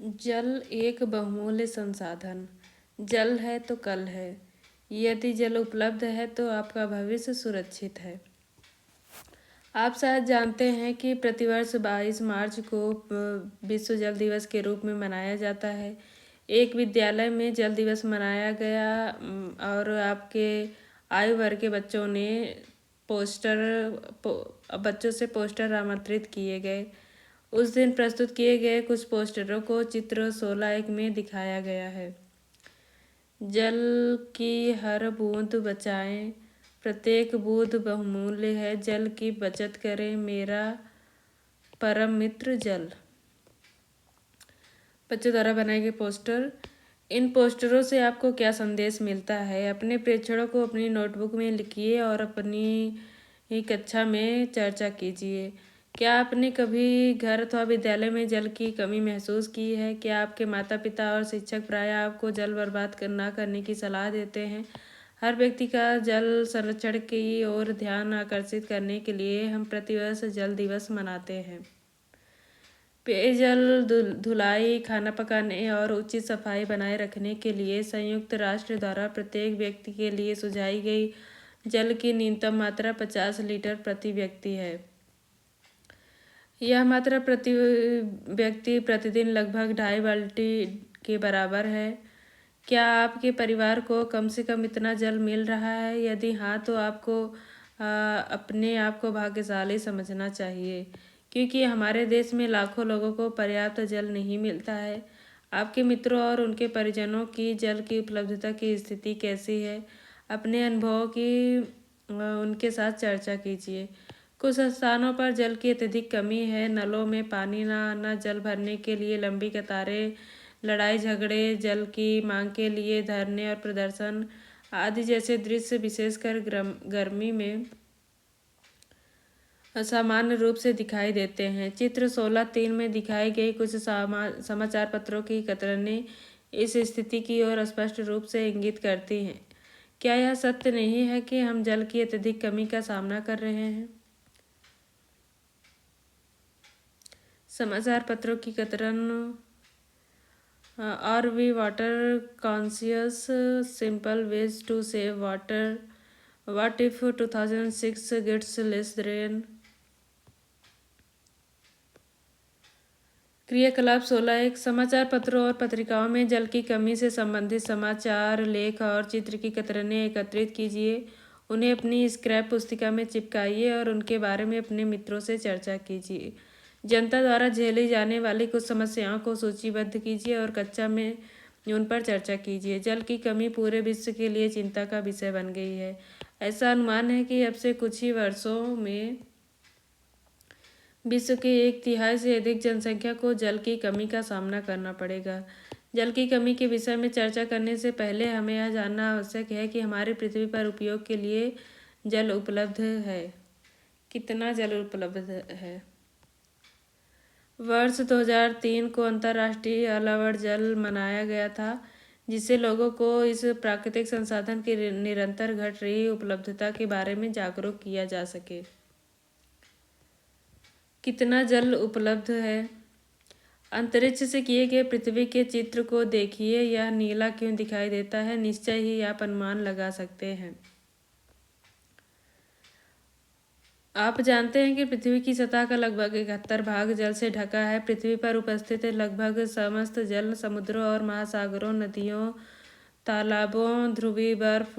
जल एक बहुमूल्य संसाधन। जल है तो कल है। यदि जल उपलब्ध है तो आपका भविष्य सुरक्षित है। आप शायद जानते हैं कि प्रतिवर्ष 22 मार्च को विश्व जल दिवस के रूप में मनाया जाता है। एक विद्यालय में जल दिवस मनाया गया और आपके आयु वर्ग के बच्चों ने बच्चों से पोस्टर आमंत्रित किए गए। उस दिन प्रस्तुत किए गए कुछ पोस्टरों को चित्र 16(1) में दिखाया गया है। जल की हर बूंद बचाएं, प्रत्येक बूंद बहुमूल्य है। जल की बचत करें, मेरा परम मित्र जल। बच्चों द्वारा बनाए गए पोस्टर। इन पोस्टरों से आपको क्या संदेश मिलता है? अपने प्रेक्षणों को अपनी नोटबुक में लिखिए और अपनी ही कक्षा में चर्चा कीजिए। क्या आपने कभी घर अथवा विद्यालय में जल की कमी महसूस की है? क्या आपके माता पिता और शिक्षक प्रायः आपको जल बर्बाद ना करने की सलाह देते हैं? हर व्यक्ति का जल संरक्षण की ओर ध्यान आकर्षित करने के लिए हम प्रतिवर्ष जल दिवस मनाते हैं। पेयजल धुलाई, खाना पकाने और उचित सफाई बनाए रखने के लिए संयुक्त राष्ट्र द्वारा प्रत्येक व्यक्ति के लिए सुझाई गई जल की न्यूनतम मात्रा 50 लीटर प्रति व्यक्ति है। यह मात्रा प्रति व्यक्ति प्रतिदिन लगभग 2.5 बाल्टी के बराबर है। क्या आपके परिवार को कम से कम इतना जल मिल रहा है? यदि हाँ, तो आपको अपने आप को भाग्यशाली समझना चाहिए, क्योंकि हमारे देश में लाखों लोगों को पर्याप्त जल नहीं मिलता है। आपके मित्रों और उनके परिजनों की जल की उपलब्धता की स्थिति कैसी है? अपने अनुभवों की उनके साथ चर्चा कीजिए। कुछ स्थानों पर जल की अत्यधिक कमी है। नलों में पानी न आना, जल भरने के लिए लंबी कतारें, लड़ाई झगड़े, जल की मांग के लिए धरने और प्रदर्शन आदि जैसे दृश्य विशेषकर गर्मी में सामान्य रूप से दिखाई देते हैं। चित्र 16(3) में दिखाई गई कुछ समाचार पत्रों की कतरनें इस स्थिति की ओर स्पष्ट रूप से इंगित करती हैं। क्या यह सत्य नहीं है कि हम जल की अत्यधिक कमी का सामना कर रहे हैं? समाचार पत्रों की कतरन। Are we water conscious? Simple ways to save water. What if 2006 gets less rain? क्रियाकलाप 16(1) समाचार पत्रों और पत्रिकाओं में जल की कमी से संबंधित समाचार, लेख और चित्र की कतरनें एकत्रित कीजिए। उन्हें अपनी स्क्रैप पुस्तिका में चिपकाइए और उनके बारे में अपने मित्रों से चर्चा कीजिए। जनता द्वारा झेली जाने वाली कुछ समस्याओं को सूचीबद्ध कीजिए और कक्षा में उन पर चर्चा कीजिए। जल की कमी पूरे विश्व के लिए चिंता का विषय बन गई है। ऐसा अनुमान है कि अब से कुछ ही वर्षों में विश्व के 1/3 से अधिक जनसंख्या को जल की कमी का सामना करना पड़ेगा। जल की कमी के विषय में चर्चा करने से पहले हमें यह जानना आवश्यक है कि हमारी पृथ्वी पर उपयोग के लिए जल उपलब्ध है। कितना जल उपलब्ध है? वर्ष 2003 को अंतर्राष्ट्रीय अलावर्ड जल मनाया गया था, जिससे लोगों को इस प्राकृतिक संसाधन की निरंतर घट रही उपलब्धता के बारे में जागरूक किया जा सके। कितना जल उपलब्ध है? अंतरिक्ष से किए गए पृथ्वी के चित्र को देखिए। यह नीला क्यों दिखाई देता है? निश्चय ही आप अनुमान लगा सकते हैं। आप जानते हैं कि पृथ्वी की सतह का लगभग 71 भाग जल से ढका है। पृथ्वी पर उपस्थित लगभग समस्त जल समुद्रों और महासागरों, नदियों, तालाबों, ध्रुवीय बर्फ,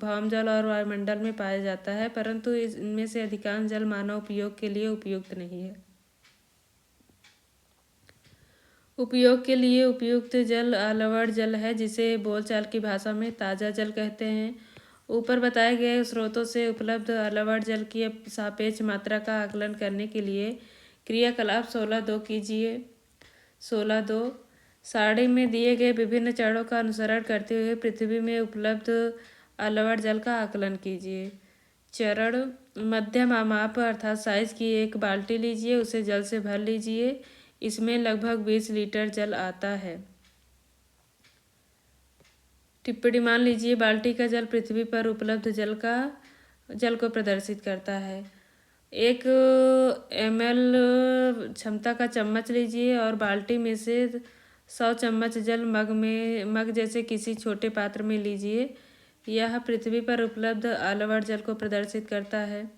भौमजल और वायुमंडल में पाया जाता है, परंतु इनमें से अधिकांश जल मानव उपयोग के लिए उपयुक्त नहीं है। उपयोग के लिए उपयुक्त जल अलावर्ड जल है, जिसे बोलचाल की भाषा में ताज़ा जल कहते हैं। ऊपर बताए गए स्रोतों से उपलब्ध अलावर्ड जल की सापेक्ष मात्रा का आकलन करने के लिए क्रियाकलाप 16(2) कीजिए। 16(2) सारणी में दिए गए विभिन्न चरणों का अनुसरण करते हुए पृथ्वी में उपलब्ध अलावर्ड जल का आकलन कीजिए। चरण: मध्यम माप अर्थात साइज की एक बाल्टी लीजिए, उसे जल से भर लीजिए। इसमें लगभग 20 लीटर जल आता है। टिप्पणी: मान लीजिए बाल्टी का जल पृथ्वी पर उपलब्ध जल को प्रदर्शित करता है। 1 ml क्षमता का चम्मच लीजिए और बाल्टी में से 100 चम्मच जल मग जैसे किसी छोटे पात्र में लीजिए। यह पृथ्वी पर उपलब्ध आलवट जल को प्रदर्शित करता है।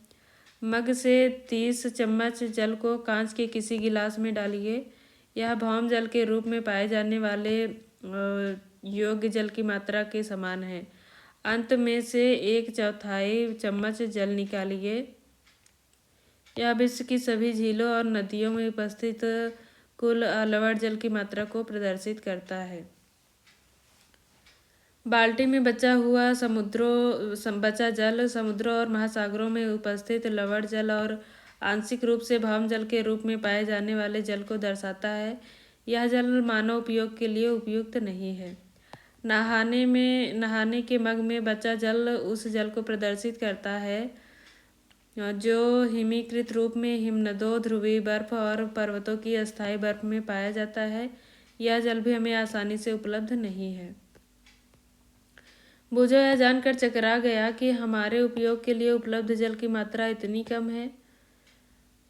मग से 30 चम्मच जल को कांच के किसी गिलास में डालिए। यह भौम जल के रूप में पाए जाने वाले योग्य जल की मात्रा के समान है। अंत में से 1/4 चम्मच जल निकालिए। यह विश्व की सभी झीलों और नदियों में उपस्थित कुल आलवट जल की मात्रा को प्रदर्शित करता है। बाल्टी में बचा जल समुद्रों और महासागरों में उपस्थित लवण जल और आंशिक रूप से भौम जल के रूप में पाए जाने वाले जल को दर्शाता है। यह जल मानव उपयोग के लिए उपयुक्त नहीं है। नहाने के मग में बचा जल उस जल को प्रदर्शित करता है जो हिमीकृत रूप में हिमनदों, ध्रुवीय बर्फ और पर्वतों की अस्थायी बर्फ में पाया जाता है। यह जल भी हमें आसानी से उपलब्ध नहीं है। बुझो यह जानकर चकरा गया कि हमारे उपयोग के लिए उपलब्ध जल की मात्रा इतनी कम है।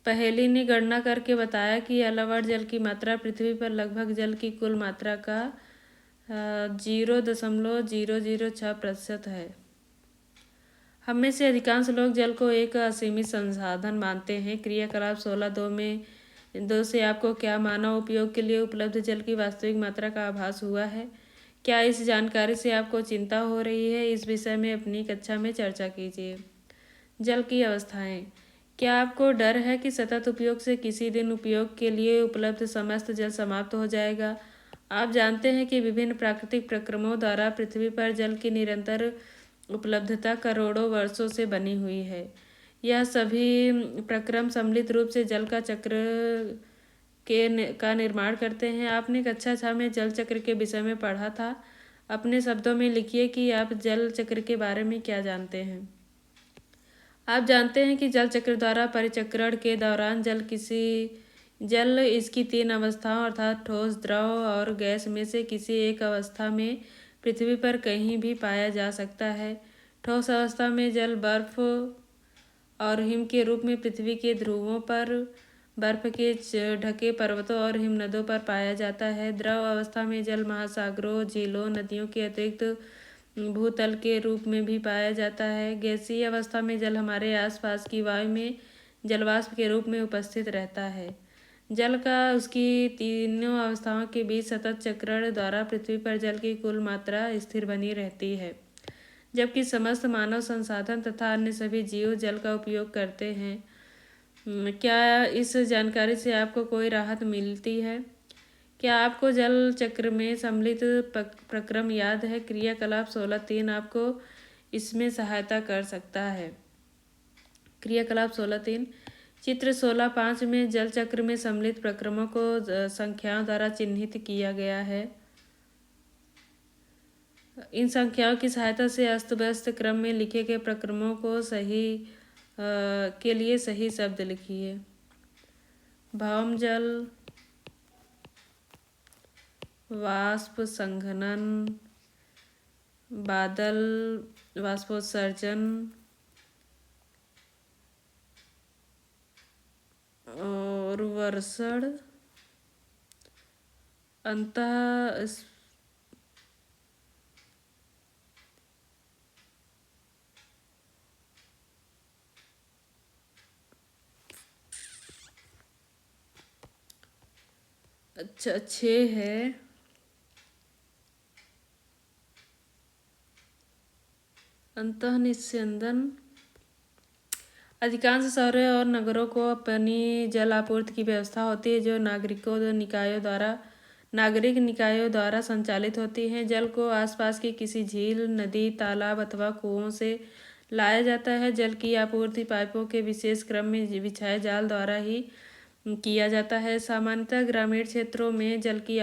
पहेली ने गणना करके बताया कि आलवट जल की मात्रा पृथ्वी पर लगभग जल की कुल मात्रा का 0.006% है। हम में से अधिकांश लोग जल को एक असीमित संसाधन मानते हैं। क्रियाकलाप 16.2 से आपको क्या मानव उपयोग के लिए उपलब्ध जल की वास्तविक मात्रा का आभास हुआ है? क्या इस जानकारी से आपको चिंता हो रही है? इस विषय में अपनी कक्षा में चर्चा कीजिए। जल की अवस्थाएं। क्या आपको डर है कि सतत उपयोग से किसी दिन उपयोग के लिए उपलब्ध समस्त जल समाप्त हो जाएगा? आप जानते हैं कि विभिन्न प्राकृतिक प्रक्रमों द्वारा पृथ्वी पर जल की निरंतर उपलब्धता करोड़ों वर्षों से बनी हुई है। यह सभी प्रक्रम सम्मिलित रूप से जल का चक्र का निर्माण करते हैं। आपने कक्षा 6 में जल चक्र के विषय में पढ़ा था। अपने शब्दों में लिखिए कि आप जल चक्र के बारे में क्या जानते हैं। आप जानते हैं कि जल चक्र द्वारा परिचक्रण के दौरान जल इसकी 3 अवस्थाओं अर्थात ठोस, द्रव और गैस में से किसी एक अवस्था में पृथ्वी पर कहीं भी पाया जा सकता है। ठोस अवस्था में जल बर्फ और हिम के रूप में पृथ्वी के ध्रुवों पर, बर्फ के ढके पर्वतों और हिमनदों पर पाया जाता है। द्रव अवस्था में जल महासागरों, झीलों, नदियों के अतिरिक्त भूतल के रूप में भी पाया जाता है। गैसीय अवस्था में जल हमारे आसपास की वायु में जलवाष्प के रूप में उपस्थित रहता है। जल का उसकी तीनों अवस्थाओं के बीच सतत चक्रण द्वारा पृथ्वी पर जल की कुल मात्रा स्थिर बनी रहती है, जबकि समस्त मानव संसाधन तथा अन्य सभी जीव जल का उपयोग करते हैं। क्या इस जानकारी से आपको कोई राहत मिलती है? क्या आपको जल चक्र में सम्मिलित प्रक्रम याद है? क्रियाकलाप 16.3 आपको इसमें सहायता कर सकता है। क्रियाकलाप 16.3 चित्र 16.5 में जल चक्र में सम्मिलित प्रक्रमों को संख्याओं द्वारा चिन्हित किया गया है। इन संख्याओं की सहायता से अस्त व्यस्त क्रम में लिखे गए प्रक्रमों को के लिए सही शब्द लिखिए। भौम जल, वाष्प संघनन, बादल वाष्पोत्सर्जन और वर्षण, अंतः अच्छा 6 है अंतः निस्यंदन। अधिकांश शहरों और नगरों को अपनी जल आपूर्ति की व्यवस्था होती है जो नागरिक निकायों द्वारा संचालित होती हैं। जल को आसपास की किसी झील, नदी, तालाब अथवा कुओं से लाया जाता है। जल की आपूर्ति पाइपों के विशेष क्रम में बिछाए जाल द्वारा ही किया जाता है। सामान्यतः ग्रामीण क्षेत्रों में जल की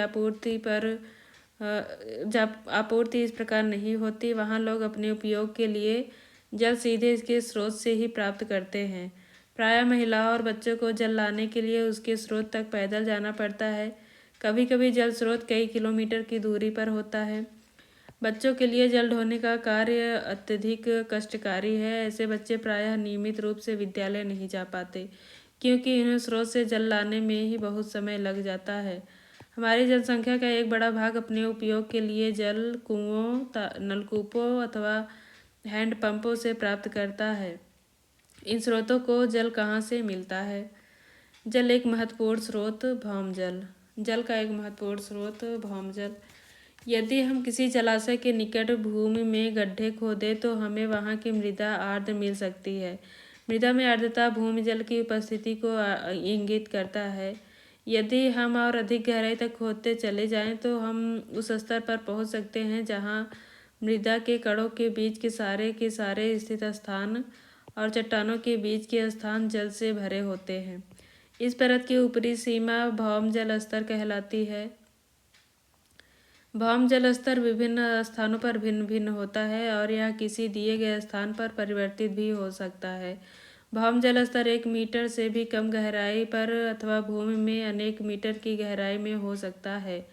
आपूर्ति इस प्रकार नहीं होती। वहाँ लोग अपने उपयोग के लिए जल सीधे इसके स्रोत से ही प्राप्त करते हैं। प्रायः महिलाओं और बच्चों को जल लाने के लिए उसके स्रोत तक पैदल जाना पड़ता है। कभी कभी जल स्रोत कई किलोमीटर की दूरी पर होता है। बच्चों के लिए जल ढोने का कार्य अत्यधिक कष्टकारी है। ऐसे बच्चे प्रायः नियमित रूप से विद्यालय नहीं जा पाते, क्योंकि इन्हें स्रोत से जल लाने में ही बहुत समय लग जाता है। हमारी जनसंख्या का एक बड़ा भाग अपने उपयोग के लिए जल कुओं, नलकूपों अथवा हैंडपंपों से प्राप्त करता है। इन स्रोतों को जल कहाँ से मिलता है? जल एक महत्वपूर्ण स्रोत भौमजल। जल का एक महत्वपूर्ण स्रोत भौमजल। यदि हम किसी जलाशय के निकट भूमि में गड्ढे खोदें तो हमें वहाँ की मृदा आर्द्र मिल सकती है। मृदा में आर्द्रता भूमि जल की उपस्थिति को इंगित करता है। यदि हम और अधिक गहराई तक खोदते चले जाएं तो हम उस स्तर पर पहुंच सकते हैं जहां मृदा के कणों के बीच के सारे स्थित स्थान और चट्टानों के बीच के स्थान जल से भरे होते हैं। इस परत की ऊपरी सीमा भौम जल स्तर कहलाती है। भौम जल स्तर विभिन्न स्थानों पर भिन्न भिन्न होता है और यह किसी दिए गए स्थान पर परिवर्तित भी हो सकता है। भौम जल स्तर 1 मीटर से भी कम गहराई पर अथवा भूमि में अनेक मीटर की गहराई में हो सकता है।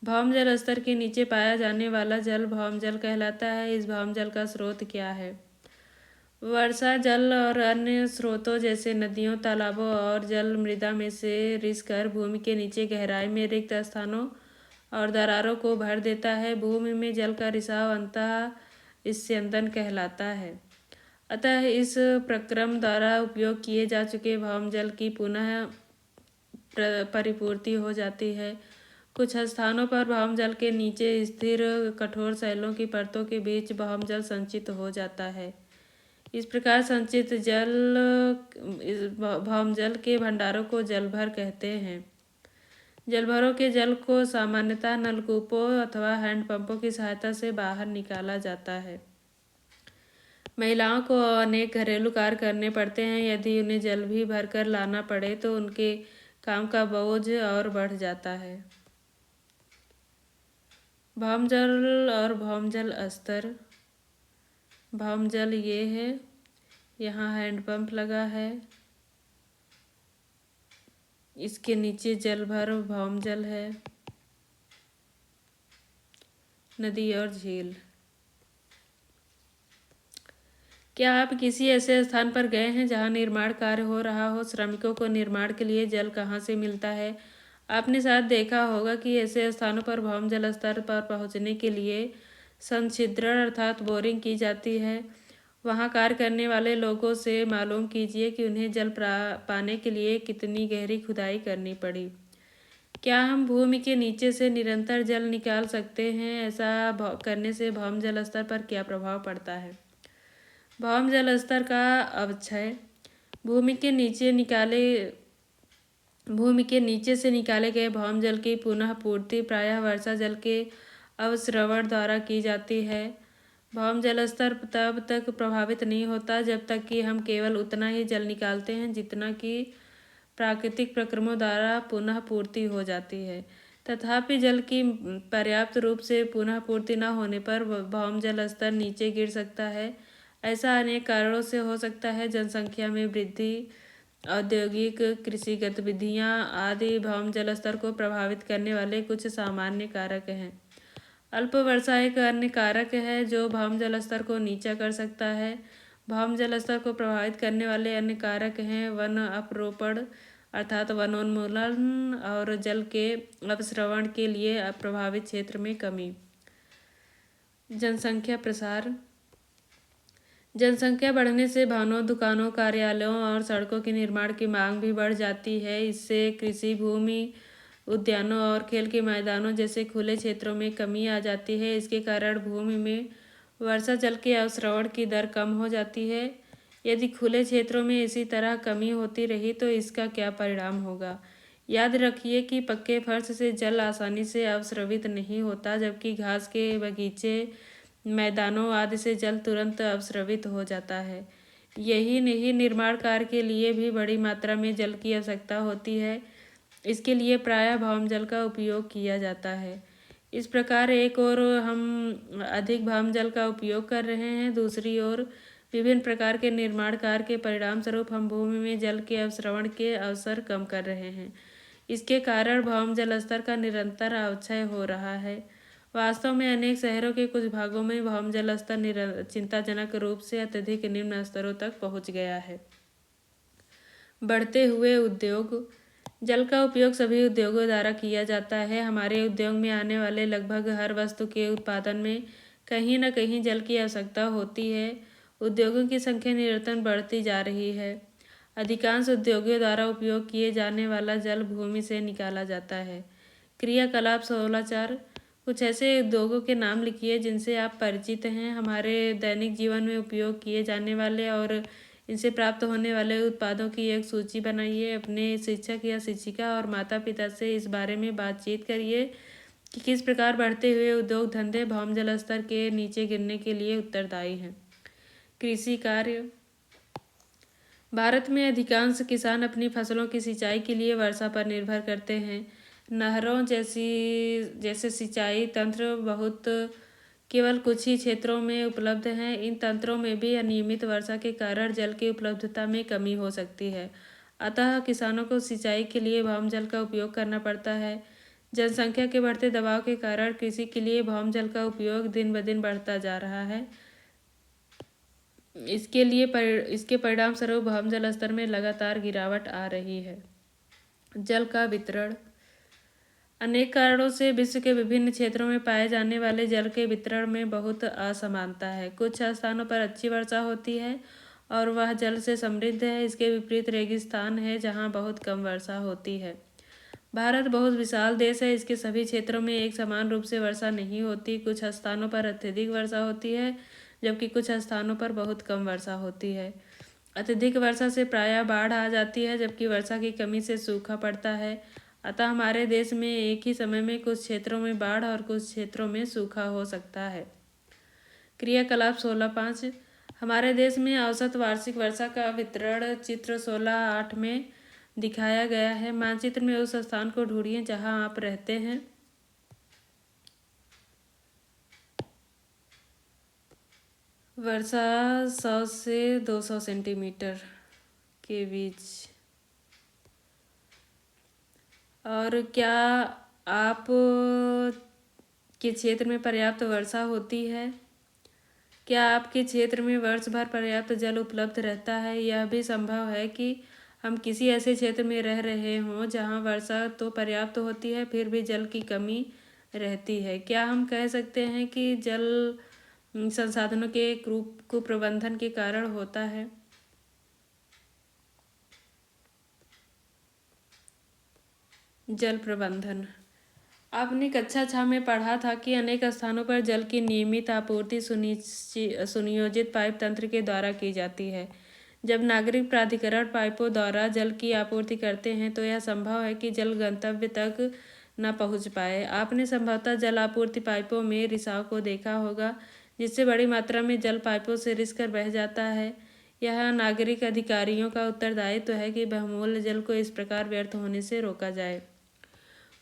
भौम जल स्तर के नीचे पाया जाने वाला जल भौम जल कहलाता है। इस भौम जल का स्रोत क्या है? वर्षा जल और अन्य स्रोतों जैसे नदियों, तालाबों और जल मृदा में से रिसकर भूमि के नीचे गहराई में रिक्त स्थानों और दरारों को भर देता है। भूमि में जल का रिसाव अंतः स्यंदन कहलाता है। अतः इस प्रक्रम द्वारा उपयोग किए जा चुके भौम जल की पुनः परिपूर्ति हो जाती है। कुछ स्थानों पर भौम जल के नीचे स्थिर कठोर शैलों की परतों के बीच भौम जल संचित हो जाता है। इस प्रकार संचित जल भौम जल के भंडारों को जलभर कहते हैं। जलभरों के जल को सामान्यतः नलकूपों अथवा हैंडपंपों की सहायता से बाहर निकाला जाता है। महिलाओं को अनेक घरेलू कार्य करने पड़ते हैं। यदि उन्हें जल भी भरकर लाना पड़े तो उनके काम का बोझ और बढ़ जाता है। भौमजल और भौमजल स्तर। भौमजल ये है, यहाँ हैंडपंप लगा है, इसके नीचे जल भर भौमजल है, नदी और झील। क्या आप किसी ऐसे स्थान पर गए हैं जहां निर्माण कार्य हो रहा हो? श्रमिकों को निर्माण के लिए जल कहाँ से मिलता है? आपने शायद देखा होगा कि ऐसे स्थानों पर भौम जल स्तर पर पहुंचने के लिए संछिद्रण अर्थात बोरिंग की जाती है। वहां कार्य करने वाले लोगों से मालूम कीजिए कि उन्हें जल पाने के लिए कितनी गहरी खुदाई करनी पड़ी। क्या हम भूमि के नीचे से निरंतर जल निकाल सकते हैं? ऐसा करने से भौम जल स्तर पर क्या प्रभाव पड़ता है? भौम जल स्तर का अवक्षय। भूमि के नीचे से निकाले गए भौम जल की पुनः पूर्ति प्रायः वर्षा जल के अवस्रवण द्वारा की जाती है। भौम जल स्तर तब तक प्रभावित नहीं होता जब तक कि हम केवल उतना ही जल निकालते हैं जितना कि प्राकृतिक प्रक्रमों द्वारा पुनः पूर्ति हो जाती है। तथापि जल की पर्याप्त रूप से पुनः पूर्ति न होने पर भौम जल स्तर नीचे गिर सकता है। ऐसा अनेक कारणों से हो सकता है। जनसंख्या में वृद्धि, औद्योगिक कृषि गतिविधियां आदि भौम जल स्तर को प्रभावित करने वाले कुछ सामान्य कारक हैं। अल्प वर्षा एक अन्य कारक है जो भौम जल स्तर को नीचा कर सकता है। भौम जल स्तर को प्रभावित करने वाले अन्य कारक हैं वन अपरोपण अर्थात वनोन्मूलन और जल के अपस्रवण के लिए प्रभावित क्षेत्र में कमी। जनसंख्या प्रसार। जनसंख्या बढ़ने से भवनों, दुकानों, कार्यालयों और सड़कों के निर्माण की मांग भी बढ़ जाती है। इससे कृषि भूमि, उद्यानों और खेल के मैदानों जैसे खुले क्षेत्रों में कमी आ जाती है। इसके कारण भूमि में वर्षा जल के अवस्रवण की दर कम हो जाती है। यदि खुले क्षेत्रों में इसी तरह कमी होती रही तो इसका क्या परिणाम होगा? याद रखिए कि पक्के फर्श से जल आसानी से अवस्रवित नहीं होता, जबकि घास के बगीचे, मैदानों आदि से जल तुरंत अवस्रवित हो जाता है। यही नहीं, निर्माण कार्य के लिए भी बड़ी मात्रा में जल की आवश्यकता होती है। इसके लिए प्रायः भौम जल का उपयोग किया जाता है। इस प्रकार एक ओर हम अधिक भौम जल का उपयोग कर रहे हैं, दूसरी ओर विभिन्न प्रकार के निर्माण कार्य के परिणाम स्वरूप हम भूमि में जल के अवस्रवण के अवसर कम कर रहे हैं। इसके कारण भौम जल स्तर का निरंतर अवक्षय हो रहा है। वास्तव में अनेक शहरों के कुछ भागों में भौम जल स्तर चिंताजनक रूप से अत्यधिक निम्न स्तरों तक पहुंच गया है। बढ़ते हुए उद्योग। जल का उपयोग सभी उद्योगों द्वारा किया जाता है। हमारे उद्योग में आने वाले लगभग हर वस्तु के उत्पादन में कहीं न कहीं जल की आवश्यकता होती है। उद्योगों की संख्या निरंतर बढ़ती जा रही है। अधिकांश उद्योगों द्वारा उपयोग किए जाने वाला जल भूमि से निकाला जाता है। क्रियाकलाप 16 कुछ ऐसे उद्योगों के नाम लिखिए जिनसे आप परिचित हैं। हमारे दैनिक जीवन में उपयोग किए जाने वाले और इनसे प्राप्त होने वाले उत्पादों की एक सूची बनाइए। अपने शिक्षक या शिक्षिका और माता पिता से इस बारे में बातचीत करिए कि किस प्रकार बढ़ते हुए उद्योग धंधे भौम जल स्तर के नीचे गिरने के लिए उत्तरदायी हैं। कृषि कार्य। भारत में अधिकांश किसान अपनी फसलों की सिंचाई के लिए वर्षा पर निर्भर करते हैं। नहरों जैसे सिंचाई तंत्र बहुत केवल कुछ ही क्षेत्रों में उपलब्ध हैं। इन तंत्रों में भी अनियमित वर्षा के कारण जल की उपलब्धता में कमी हो सकती है। अतः किसानों को सिंचाई के लिए भौम जल का उपयोग करना पड़ता है। जनसंख्या के बढ़ते दबाव के कारण कृषि के लिए भौम जल का उपयोग दिन ब दिन बढ़ता जा रहा है। इसके परिणाम स्वरूप भौम जल स्तर में लगातार गिरावट आ रही है। जल का वितरण। अनेक कारणों से विश्व के विभिन्न क्षेत्रों में पाए जाने वाले जल के वितरण में बहुत असमानता है। कुछ स्थानों पर अच्छी वर्षा होती है और वह जल से समृद्ध है। इसके विपरीत रेगिस्तान है जहाँ बहुत कम वर्षा होती है। भारत बहुत विशाल देश है। इसके सभी क्षेत्रों में एक समान रूप से वर्षा नहीं होती। कुछ स्थानों पर अत्यधिक वर्षा होती है जबकि कुछ स्थानों पर बहुत कम वर्षा होती है। अत्यधिक वर्षा से प्रायः बाढ़ आ जाती है जबकि वर्षा की कमी से सूखा पड़ता है। अतः हमारे देश में एक ही समय में कुछ क्षेत्रों में बाढ़ और कुछ क्षेत्रों में सूखा हो सकता है। क्रियाकलाप 16.5 हमारे देश में औसत वार्षिक वर्षा का वितरण चित्र 16.8 में दिखाया गया है। मानचित्र में उस स्थान को ढूंढिए जहां आप रहते हैं। वर्षा 100 से 200 सेंटीमीटर के बीच। और क्या आप के क्षेत्र में पर्याप्त वर्षा होती है? क्या आपके क्षेत्र में वर्ष भर पर्याप्त जल उपलब्ध रहता है? यह भी संभव है कि हम किसी ऐसे क्षेत्र में रह रहे हों जहां वर्षा तो पर्याप्त होती है फिर भी जल की कमी रहती है। क्या हम कह सकते हैं कि जल संसाधनों के कुप्रबंधन के कारण होता है? जल प्रबंधन। आपने कक्षा 6 में पढ़ा था कि अनेक स्थानों पर जल की नियमित आपूर्ति सुनियोजित पाइप तंत्र के द्वारा की जाती है। जब नागरिक प्राधिकरण पाइपों द्वारा जल की आपूर्ति करते हैं तो यह संभव है कि जल गंतव्य तक न पहुंच पाए। आपने संभवतः जल आपूर्ति पाइपों में रिसाव को देखा होगा जिससे बड़ी मात्रा में जल पाइपों से रिस कर बह जाता है। यह नागरिक अधिकारियों का उत्तरदायित्व है कि बहुमूल्य जल को इस प्रकार व्यर्थ होने से रोका जाए।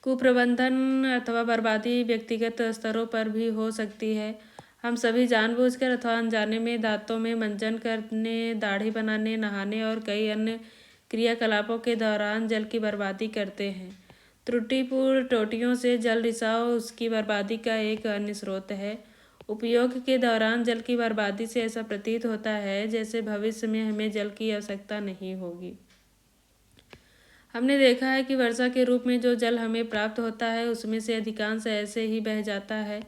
कुप्रबंधन अथवा बर्बादी व्यक्तिगत स्तरों पर भी हो सकती है। हम सभी जानबूझकर अथवा अनजाने में दांतों में मंजन करने, दाढ़ी बनाने, नहाने और कई अन्य क्रियाकलापों के दौरान जल की बर्बादी करते हैं। त्रुटिपूर्ण टोटियों से जल रिसाव उसकी बर्बादी का एक अन्य स्रोत है। उपयोग के दौरान जल की बर्बादी से ऐसा प्रतीत होता है जैसे भविष्य में हमें जल की आवश्यकता नहीं होगी। हमने देखा है कि वर्षा के रूप में जो जल हमें प्राप्त होता है उसमें से अधिकांश ऐसे ही बह जाता है।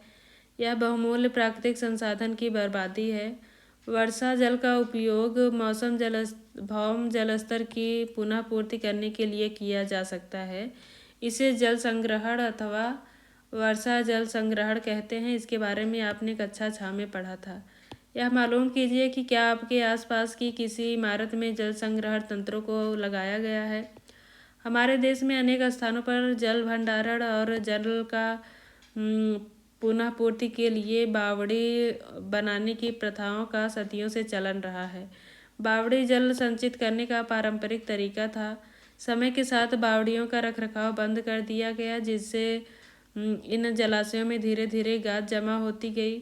यह बहुमूल्य प्राकृतिक संसाधन की बर्बादी है। वर्षा जल का उपयोग भौम जल स्तर की पुनः पूर्ति करने के लिए किया जा सकता है। इसे जल संग्रहण अथवा वर्षा जल संग्रहण कहते हैं। इसके बारे में आपने कक्षा 6 में पढ़ा था। यह मालूम कीजिए कि क्या आपके आसपास की किसी इमारत में जल संग्रहण तंत्रों को लगाया गया है। हमारे देश में अनेक स्थानों पर जल भंडारण और जल का पुनः पूर्ति के लिए बावड़ी बनाने की प्रथाओं का सदियों से चलन रहा है। बावड़ी जल संचित करने का पारंपरिक तरीका था। समय के साथ बावड़ियों का रखरखाव बंद कर दिया गया जिससे इन जलाशयों में धीरे धीरे गाद जमा होती गई।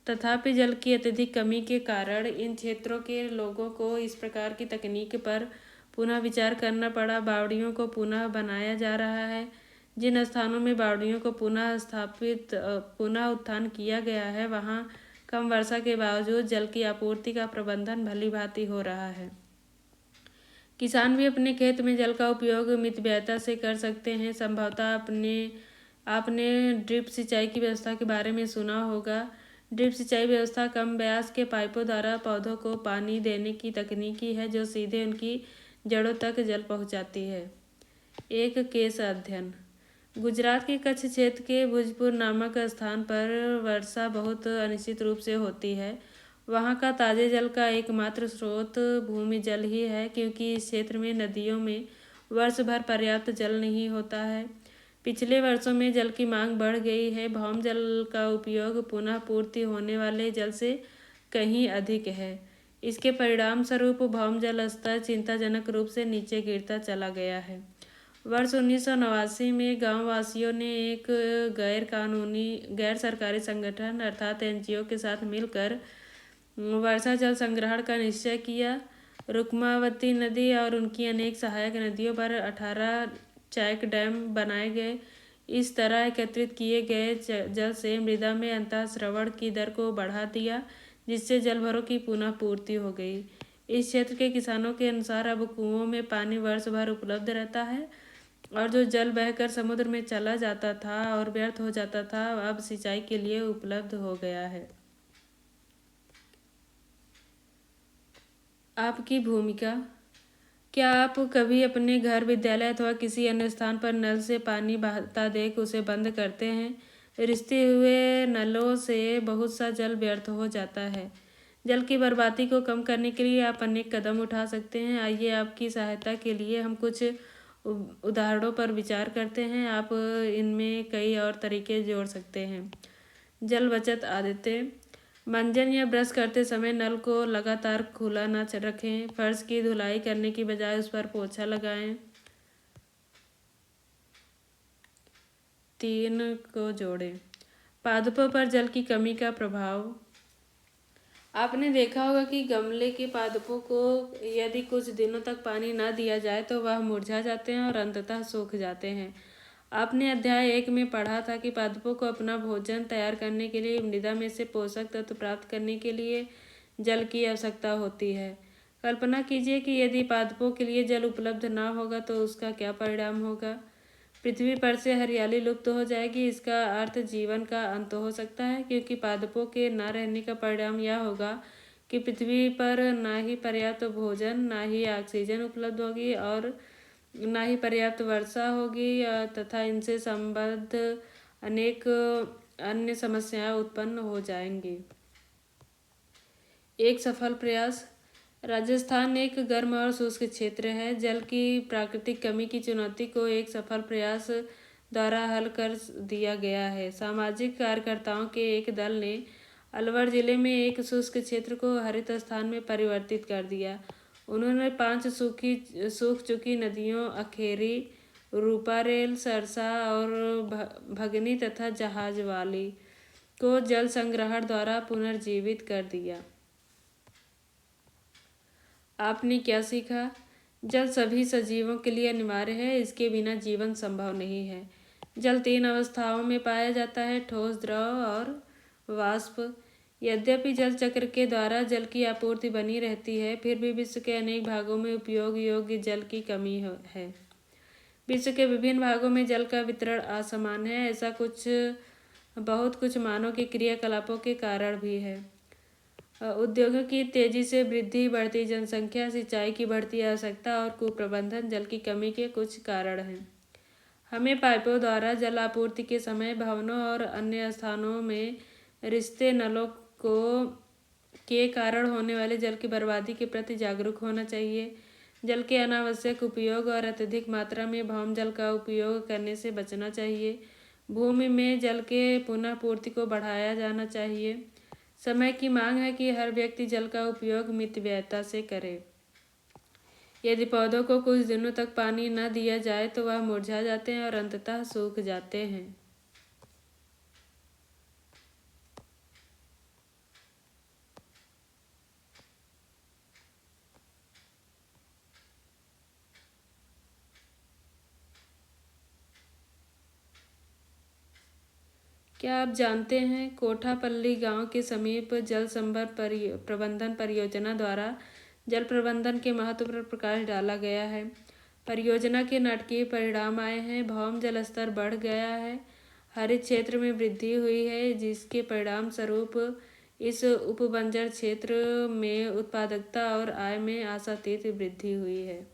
तथापि जल की अत्यधिक कमी के कारण इन क्षेत्रों के लोगों को इस प्रकार की तकनीक पर पुनः विचार करना पड़ा। बावड़ियों को पुनः बनाया जा रहा है। जिन स्थानों में बावड़ियों को पुनः उत्थान किया गया है वहाँ कम वर्षा के बावजूद जल की आपूर्ति का प्रबंधन भली भांति हो रहा है। किसान भी अपने खेत में जल का उपयोग मितव्ययता से कर सकते हैं। संभवतः आपने ड्रिप सिंचाई की व्यवस्था के बारे में सुना होगा। ड्रिप सिंचाई व्यवस्था कम व्यास के पाइपों द्वारा पौधों को पानी देने की तकनीकी है जो सीधे उनकी जड़ों तक जल पहुंचाती है। एक केस अध्ययन। गुजरात के कच्छ क्षेत्र के भुजपुर नामक स्थान पर वर्षा बहुत अनिश्चित रूप से होती है। वहाँ का ताजे जल का एकमात्र स्रोत भूमि जल ही है, क्योंकि इस क्षेत्र में नदियों में वर्ष भर पर्याप्त जल नहीं होता है। पिछले वर्षों में जल की मांग बढ़ गई है। भौम जल का उपयोग पुनः पूर्ति होने वाले जल से कहीं अधिक है। इसके परिणाम स्वरूप भौम जल स्तर चिंताजनक रूप से नीचे गिरता चला गया है। वर्ष 1989 में गांव वासियों ने एक गैर सरकारी संगठन अर्थात एनजीओ के साथ मिलकर वर्षा जल संग्रहण का निश्चय किया। रुक्मावती नदी और उनकी अनेक सहायक नदियों पर 18 चैक डैम बनाए गए। इस तरह एकत्रित किए गए जल से मृदा में अंतःस्रवण की दर को बढ़ा दिया, जिससे जलभरों की पुनः पूर्ति हो गई। इस क्षेत्र के किसानों के अनुसार अब कुओं में पानी वर्ष भर उपलब्ध रहता है और जो जल बहकर समुद्र में चला जाता था और व्यर्थ हो जाता था, अब सिंचाई के लिए उपलब्ध हो गया है। आपकी भूमिका। क्या आप कभी अपने घर, विद्यालय अथवा किसी अन्य स्थान पर नल से पानी बहता देख उसे बंद करते हैं? रिसते हुए नलों से बहुत सा जल व्यर्थ हो जाता है। जल की बर्बादी को कम करने के लिए आप अनेक कदम उठा सकते हैं। आइए आपकी सहायता के लिए हम कुछ उदाहरणों पर विचार करते हैं। आप इनमें कई और तरीके जोड़ सकते हैं। जल बचत आदतें। मंजन या ब्रश करते समय नल को लगातार खुला न रखें। फर्श की धुलाई करने की बजाय उस पर पोछा लगाएं। 3 को जोड़ें। पादपों पर जल की कमी का प्रभाव। आपने देखा होगा कि गमले के पादपों को यदि कुछ दिनों तक पानी न दिया जाए तो वह मुरझा जाते हैं और अंततः सूख जाते हैं। आपने अध्याय 1 में पढ़ा था कि पादपों को अपना भोजन तैयार करने के लिए मृदा में से पोषक तत्व प्राप्त करने के लिए जल की आवश्यकता होती है। कल्पना कीजिए कि यदि पादपों के लिए जल उपलब्ध न होगा तो उसका क्या परिणाम होगा। पृथ्वी पर से हरियाली लुप्त हो जाएगी। इसका अर्थ जीवन का अंत हो सकता है, क्योंकि पादपों के न रहने का परिणाम यह होगा कि पृथ्वी पर ना ही पर्याप्त भोजन, ना ही ऑक्सीजन उपलब्ध होगी और ना ही पर्याप्त वर्षा होगी तथा इनसे संबद्ध अनेक अन्य समस्याएं उत्पन्न हो जाएंगी। एक सफल प्रयास। राजस्थान एक गर्म और शुष्क क्षेत्र है। जल की प्राकृतिक कमी की चुनौती को एक सफल प्रयास द्वारा हल कर दिया गया है। सामाजिक कार्यकर्ताओं के एक दल ने अलवर जिले में एक शुष्क क्षेत्र को हरित स्थान में परिवर्तित कर दिया। उन्होंने 5 सूख चुकी नदियों अखेरी, रूपारेल, सरसा और भगनी तथा जहाजवाली को जल संग्रहण द्वारा पुनर्जीवित कर दिया। आपने क्या सीखा? जल सभी सजीवों के लिए अनिवार्य है। इसके बिना जीवन संभव नहीं है। जल 3 अवस्थाओं में पाया जाता है: ठोस, द्रव और वाष्प। यद्यपि जल चक्र के द्वारा जल की आपूर्ति बनी रहती है, फिर भी विश्व के अनेक भागों में उपयोग योग्य जल की कमी है। विश्व के विभिन्न भागों में जल का वितरण असमान है। ऐसा बहुत कुछ मानव के क्रियाकलापों के कारण भी है। उद्योगों की तेजी से वृद्धि, बढ़ती जनसंख्या, सिंचाई की बढ़ती आवश्यकता और कुप्रबंधन जल की कमी के कुछ कारण हैं। हमें पाइपों द्वारा जल आपूर्ति के समय भवनों और अन्य स्थानों में रिसते नलों के कारण होने वाले जल की बर्बादी के प्रति जागरूक होना चाहिए। जल के अनावश्यक उपयोग और अत्यधिक मात्रा में भौम जल का उपयोग करने से बचना चाहिए। भूमि में जल के पुनः पूर्ति को बढ़ाया जाना चाहिए। समय की मांग है कि हर व्यक्ति जल का उपयोग मितव्ययता से करे। यदि पौधों को कुछ दिनों तक पानी न दिया जाए तो वह मुरझा जाते हैं और अंततः सूख जाते हैं। क्या आप जानते हैं कोठापल्ली गांव के समीप जल संभर प्रबंधन परियोजना द्वारा जल प्रबंधन के महत्व पर प्रकाश डाला गया है। परियोजना के नाटकीय परिणाम आए हैं। भौम जल स्तर बढ़ गया है, हरित क्षेत्र में वृद्धि हुई है, जिसके परिणाम स्वरूप इस उपबंजर क्षेत्र में उत्पादकता और आय में आशातीत वृद्धि हुई है।